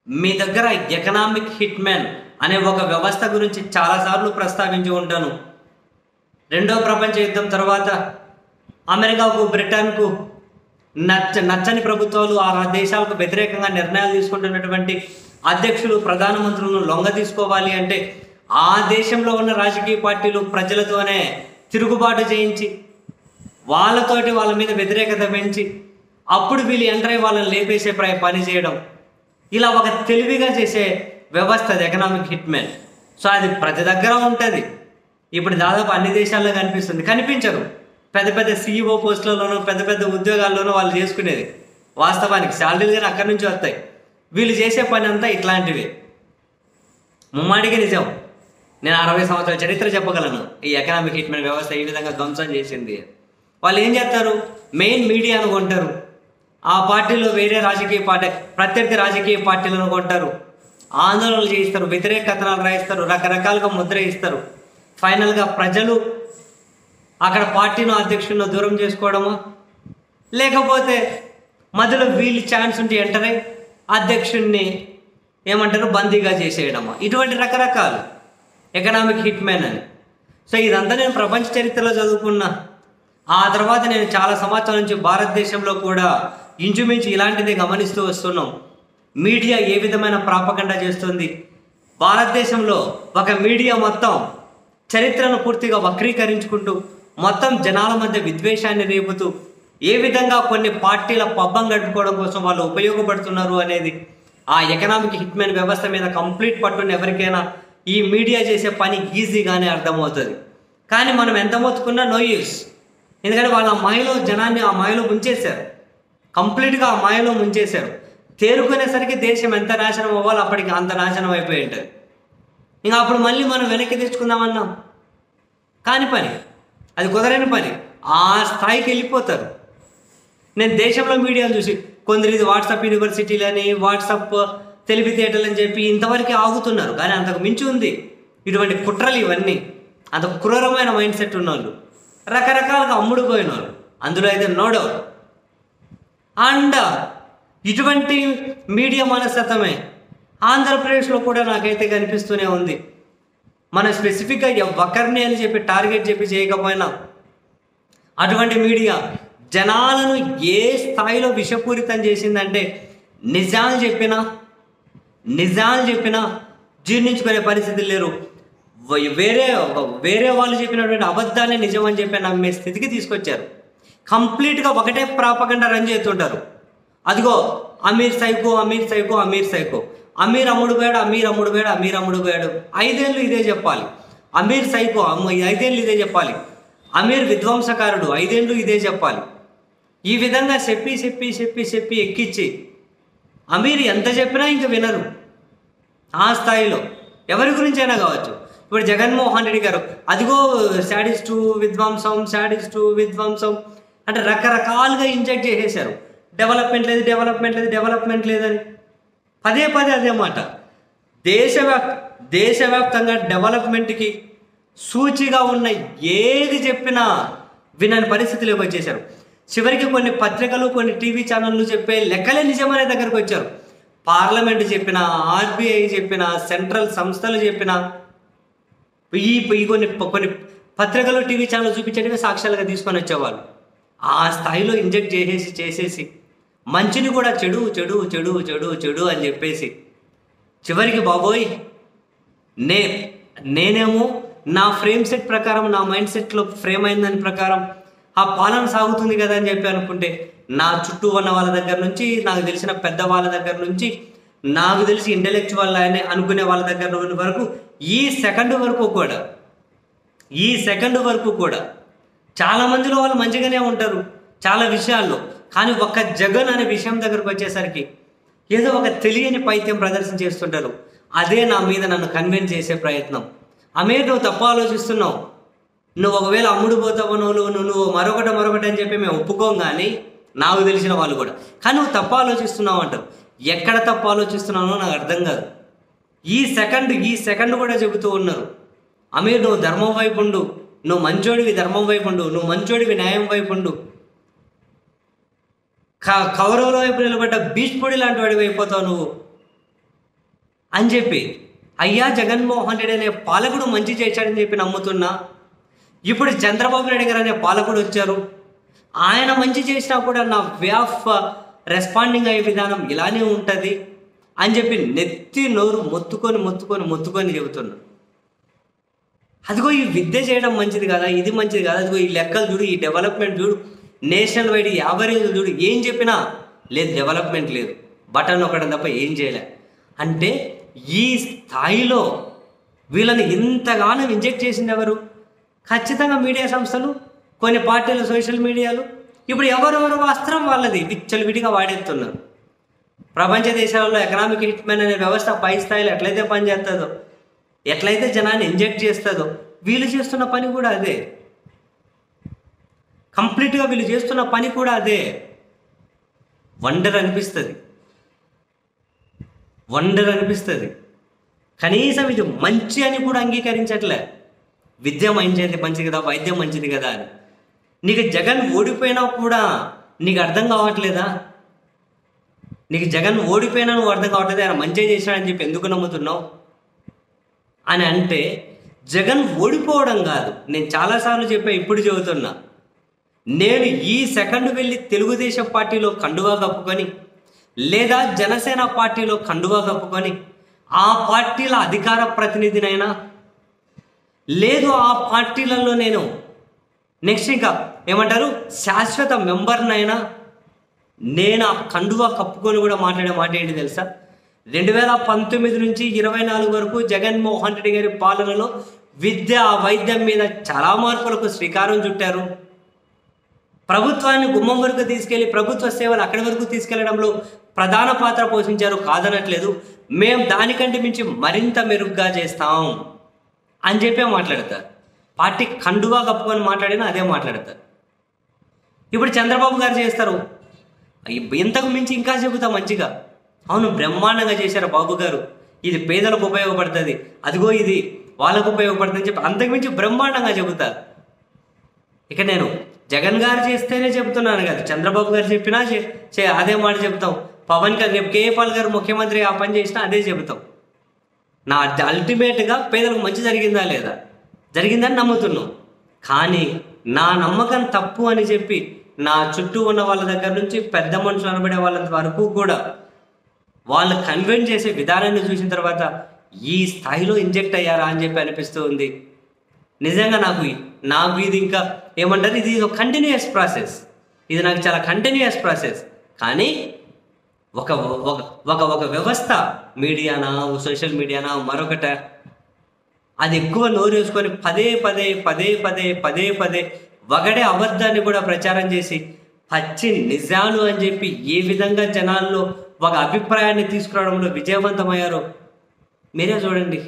మీ దగ్గర economic hit man అనే ఒక వ్యవస్థ గురించి చాలాసార్లు ప్రస్తావించి ఉంటాను. రెండో ప్రపంచ యుద్ధం తర్వాత అమెరికాకు, బ్రిటన్కు నచ్చని ప్రభుత్వాలు ఆ దేశాలకు వ్యతిరేకంగా నిర్ణయాలు తీసుకుంటున్నటువంటి అధ్యక్షులు, ప్రధానమంత్రులను లొంగ తీసుకోవాలి అంటే ఆ దేశంలో ఉన్న రాజకీయ పార్టీలు ప్రజలతోనే తిరుగుబాటు చేయించి వాళ్ళతోటి వాళ్ళ మీద వ్యతిరేకత పెంచి అప్పుడు వీళ్ళు ఎంటర్ అయ్యి వాళ్ళని లేపేసే పని చేయడం, ఇలా ఒక తెలివిగా చేసే వ్యవస్థ అది ఎకనామిక్ హిట్ మ్యాన్. సో అది ప్రతి దగ్గర ఉంటుంది. ఇప్పుడు దాదాపు అన్ని దేశాల్లో కనిపించరు. పెద్ద పెద్ద CEO పోస్టులలోనూ పెద్ద పెద్ద ఉద్యోగాల్లోనూ వాళ్ళు చేసుకునేది. వాస్తవానికి శాలరీలు కానీ అక్కడి నుంచి వస్తాయి. వీళ్ళు చేసే పని అంతా ఇట్లాంటివి. ముమ్మాడికి నిజం. నేను 60 సంవత్సరాల చరిత్ర చెప్పగలను ఈ ఎకనామిక్ హిట్ మ్యాన్ వ్యవస్థ ఈ విధంగా ధ్వంసం చేసింది. వాళ్ళు ఏం చేస్తారు? మెయిన్ మీడియాను కొంటారు. ఆ పార్టీలో వేరే రాజకీయ పార్టీ, ప్రత్యర్థి రాజకీయ పార్టీలను కొంటారు, ఆందోళనలు చేయిస్తారు, వ్యతిరేక కథనాలు రాయిస్తారు, రకరకాలుగా ముద్ర ఇస్తారు. ఫైనల్గా ప్రజలు అక్కడ పార్టీను, అధ్యక్షులను దూరం చేసుకోవడమా, లేకపోతే మధ్యలో వీళ్ళు ఛాన్స్ ఉంటే ఎంటర్ అయ్యి అధ్యక్షుడిని ఏమంటారు బందీగా చేసేయడమా, ఇటువంటి రకరకాలు ఎకనామిక్ హిట్ మ్యాన్ అని. సో ఇదంతా నేను ప్రపంచ చరిత్రలో చదువుకున్నా. ఆ తర్వాత నేను చాలా సంవత్సరాల నుంచి భారతదేశంలో కూడా ఇంచుమించు ఇలాంటిదే గమనిస్తూ వస్తున్నాం. మీడియా ఏ విధమైన ప్రాపగండా చేస్తుంది. భారతదేశంలో ఒక మీడియా మొత్తం చరిత్రను పూర్తిగా వక్రీకరించుకుంటూ మొత్తం జనాల మధ్య విద్వేషాన్ని రేపుతూ ఏ విధంగా కొన్ని పార్టీల పబ్బం గడుపుకోవడం కోసం వాళ్ళు ఉపయోగపడుతున్నారు అనేది ఆ ఎకనామిక్ హిట్ మ్యాన్ వ్యవస్థ మీద కంప్లీట్ పట్టున్న ఎవరికైనా ఈ మీడియా చేసే పని ఈజీగానే అర్థమవుతుంది. కానీ మనం ఎంత మొత్తుకున్నా నో యూస్. ఎందుకంటే వాళ్ళు ఆ మాయలో జనాన్ని ఆ మాయలో ముంచేశారు, కంప్లీట్గా ఆ మాయలో ముంచేశారు. తేరుకునేసరికి దేశం ఎంత నాశనం అవ్వాలో అప్పటికి అంత నాశనం అయిపోయి ఉంటుంది. ఇంకా అప్పుడు మళ్ళీ మనం వెనక్కి తెచ్చుకుందామన్నాం, కాని పని, అది కుదరని పని. ఆ స్థాయికి వెళ్ళిపోతారు. నేను దేశంలో మీడియాను చూసి కొందరు ఇది వాట్సాప్ యూనివర్సిటీలని, వాట్సాప్ తెలివితేటలు అని చెప్పి ఇంతవరకు ఆగుతున్నారు. కానీ అంతకు మించి ఉంది ఇటువంటి కుట్రలు. ఇవన్నీ అంత క్రూరమైన మైండ్ సెట్ ఉన్నవాళ్ళు, రకరకాలుగా అమ్ముడు పోయిన వాళ్ళు, అందులో అయితే నో డౌట్. అండ్ ఇటువంటి మీడియా మనస్తత్వమే ఆంధ్రప్రదేశ్లో కూడా నాకైతే కనిపిస్తూనే ఉంది. మనం స్పెసిఫిక్గా ఒకరిని అని చెప్పి టార్గెట్ చెప్పి చేయకపోయినా అటువంటి మీడియా జనాలను ఏ స్థాయిలో విషపూరితం చేసిందంటే నిజాలు చెప్పినా జీర్ణించుకునే పరిస్థితి లేరు. వేరే వాళ్ళు చెప్పినటువంటి అబద్ధాలే నిజం అని చెప్పి నమ్మే స్థితికి తీసుకొచ్చారు. కంప్లీట్గా ఒకటే ప్రాపగండా రన్ చేస్తుంటారు. అదిగో అమీర్ సైకో, అమీర్ అమ్ముడు పోయాడు. 5 ఏళ్ళు ఇదే చెప్పాలి. అమీర్ సైకో 5 ఏళ్ళు ఇదే చెప్పాలి. అమీర్ విధ్వంసకారుడు 5 ఏళ్ళు ఇదే చెప్పాలి. ఈ విధంగా చెప్పి ఎక్కించి అమీర్ ఎంత చెప్పినా ఇంక వినరు. ఆ స్థాయిలో ఎవరి గురించి అయినా కావచ్చు. ఇప్పుడు జగన్మోహన్ రెడ్డి గారు అదిగో శాడిస్టు విధ్వంసం అంటే రకరకాలుగా ఇంజెక్ట్ చేసేశారు. డెవలప్మెంట్ లేదని పదే అదే మాట. దేశవ్యాప్తంగా డెవలప్మెంట్కి సూచిగా ఉన్న ఏది చెప్పినా వినని పరిస్థితిలోకి వచ్చేశారు. చివరికి కొన్ని పత్రికలు, కొన్ని టీవీ ఛానళ్ళు చెప్పే లెక్కలే నిజమనే దగ్గరకు వచ్చారు. పార్లమెంటు చెప్పినా, RBI చెప్పినా, సెంట్రల్ సంస్థలు చెప్పినా ఈ కొన్ని పత్రికలు, టీవీ ఛానల్ చూపించేటివి సాక్ష్యాలుగా తీసుకొని వచ్చేవాళ్ళు. ఆ స్థాయిలో ఇంజెక్ట్ చేసేసి మంచిని కూడా చెడు అని చెప్పేసి చివరికి బాబోయ్ నేనేమో నా ఫ్రేమ్ సెట్ ప్రకారం, నా మైండ్ సెట్లో ఫ్రేమ్ అయిందని ప్రకారం ఆ పాలన సాగుతుంది కదా అని చెప్పి అనుకుంటే నా చుట్టూ ఉన్న వాళ్ళ దగ్గర నుంచి, నాకు తెలిసిన పెద్ద వాళ్ళ దగ్గర నుంచి, నాకు తెలిసి ఇంటెలెక్చువల్ అని అనుకునే వాళ్ళ దగ్గర వరకు ఈ సెకండ్ వరకు కూడా చాలా మందిలో వాళ్ళు మంచిగానే ఉంటారు చాలా విషయాల్లో. కానీ ఒక్క జగన్ అనే విషయం దగ్గరకు వచ్చేసరికి ఏదో ఒక తెలియని పైత్యం ప్రదర్శన చేస్తుంటారు. అదే నా మీద నన్ను కన్విన్స్ చేసే ప్రయత్నం. అమీర్ నువ్వు తప్పు ఆలోచిస్తున్నావు, నువ్వు ఒకవేళ అమ్ముడు పోతావు, నువ్వు మరొకటి అని చెప్పి మేము ఒప్పుకోం. కానీ నాకు తెలిసిన వాళ్ళు కూడా కానీ నువ్వు తప్పు ఆలోచిస్తున్నావు అంటారు. ఎక్కడ తప్పు ఆలోచిస్తున్నానో నాకు అర్థం కాదు. ఈ సెకండ్ కూడా చెబుతూ ఉన్నారు, అమీర్ నువ్వు ధర్మం వైపు ఉండు, నువ్వు మంచోడివి ధర్మం వైపు ఉండు, నువ్వు మంచోడివి న్యాయం వైపు ఉండు. కౌరవుల వైపు నిలబడ్డ భీష్ముడి లాంటి వాడివి అయిపోతావు నువ్వు. అని చెప్పి అయ్యా జగన్మోహన్ రెడ్డి అనే పాలకుడు మంచి చేశాడని చెప్పి నమ్ముతున్నా. ఇప్పుడు చంద్రబాబు నాయుడు గారు అనే పాలకుడు వచ్చారు, ఆయన మంచి చేసినా కూడా నా వే ఆఫ్ రెస్పాండింగ్ అయ్యే విధానం ఇలానే ఉంటుంది అని చెప్పి నెత్తి నోరు మొత్తుకొని చెబుతున్నా. అదిగో ఈ విద్య చేయడం మంచిది కదా, ఇది మంచిది కదా, అదిగో ఈ లెక్కలు చూడు, ఈ డెవలప్మెంట్ చూడు, నేషనల్ వైడ్ యావరేజ్ చూడు, ఏం చెప్పినా లేదు, డెవలప్మెంట్ లేదు, బటన్ నొక్కడం తప్ప ఏం చేయలే. అంటే ఈ స్థాయిలో వీళ్ళని ఇంతగానో ఇంజెక్ట్ చేసింది ఎవరు? ఖచ్చితంగా మీడియా సంస్థలు, కొన్ని పార్టీలు, సోషల్ మీడియాలు. ఇప్పుడు ఎవరెవరు వస్త్రం వాళ్ళది విచ్చలవిడిగా వాడేస్తున్నారు. ప్రపంచ దేశాలలో ఎకనామిక్ హిట్మెన్ అనే వ్యవస్థ పై స్థాయిలో ఎట్లయితే పనిచేస్తుందో, ఎట్లయితే జనాన్ని ఇంజెక్ట్ చేస్తుందో, వీళ్ళు చేస్తున్న పని కూడా అదే. కంప్లీట్గా వీళ్ళు చేస్తున్న పని కూడా అదే. వండర్ అనిపిస్తుంది. కనీసం ఇది మంచి అని కూడా అంగీకరించట్లే. విద్య మంచిది కదా, వైద్యం మంచిది కదా అని. నీకు జగన్ ఓడిపోయినా కూడా నీకు అర్థం కావట్లేదా? నీకు జగన్ ఓడిపోయినా నువ్వు అర్థం కావట్లేదు, ఆయన మంచిగా చేశాడని చెప్పి ఎందుకు నమ్ముతున్నావు అని అంటే, జగన్ ఓడిపోవడం కాదు. నేను చాలాసార్లు చెప్పా, ఇప్పుడు చెబుతున్నా. నేను ఈ సెకండ్ వెళ్ళి తెలుగుదేశం పార్టీలో కండువా కప్పుకొని, లేదా జనసేన పార్టీలో కండువా కప్పుకొని ఆ పార్టీల అధికార ప్రతినిధినైనా, లేదు ఆ పార్టీలలో నేను నెక్స్ట్ ఇంకా ఏమంటారు శాశ్వత మెంబర్నైనా, నేను ఆ కండువా కప్పుకొని కూడా మాట్లాడే మాట ఏంటి తెలుసా? 2019 నుంచి 24 వరకు జగన్మోహన్ రెడ్డి గారి పాలనలో విద్య, వైద్యం మీద చాలా మార్పులకు శ్రీకారం చుట్టారు. ప్రభుత్వాన్ని గుమ్మం వరకు తీసుకెళ్లి ప్రభుత్వ సేవలు అక్కడి వరకు తీసుకెళ్లడంలో ప్రధాన పాత్ర పోషించారు, కాదనట్లేదు. మేము దానికంటే మించి మరింత మెరుగ్గా చేస్తాం అని చెప్పే మాట్లాడతారు. పార్టీ కండువా కప్పుకొని మాట్లాడినా అదే మాట్లాడతారు. ఇప్పుడు చంద్రబాబు గారు చేస్తారు, ఇంతకు మించి ఇంకా చెబుతా మంచిగా. అవును, బ్రహ్మాండంగా చేశారు బాబు గారు, ఇది పేదలకు ఉపయోగపడుతుంది, అదిగో ఇది వాళ్ళకు ఉపయోగపడుతుంది అని చెప్పి అంతకుమించి బ్రహ్మాండంగా చెబుతారు. ఇక నేను జగన్ గారు చేస్తేనే చెబుతున్నాను కదా, చంద్రబాబు గారు చెప్పినా అదే మాట చెబుతాం. పవన్ కళ్యాణ్, రేపు కేఏపాల్ గారు ముఖ్యమంత్రి ఆ పని చేసినా అదే చెబుతాం. నా అల్టిమేట్గా పేదలకు మంచి జరిగిందా లేదా, జరిగిందని నమ్ముతున్నాం. కానీ నా నమ్మకం తప్పు అని చెప్పి నా చుట్టూ ఉన్న వాళ్ళ దగ్గర నుంచి పెద్ద మనుషులు అనబడే వాళ్ళ వరకు కూడా వాళ్ళు కన్విన్స్ చేసే విధానాన్ని చూసిన తర్వాత ఈ స్థాయిలో ఇంజెక్ట్ అయ్యారా అని చెప్పి అనిపిస్తూ ఉంది. నిజంగా నాకు ఇది ఇంకా ఏమంటారు, ఇది ఒక కంటిన్యూయస్ ప్రాసెస్, ఇది నాకు చాలా కంటిన్యూయస్ ప్రాసెస్. కానీ ఒక వ్యవస్థ, మీడియానా, సోషల్ మీడియానా, మరొకట, అది ఎక్కువ నోరు వేసుకొని పదే ఒకటే అబద్ధాన్ని కూడా ప్రచారం చేసి పచ్చి నిజాలు అని చెప్పి ఏ విధంగా జనాల్లో ఒక అభిప్రాయాన్ని తీసుకురావడంలో విజయవంతమయ్యారో మీరే చూడండి.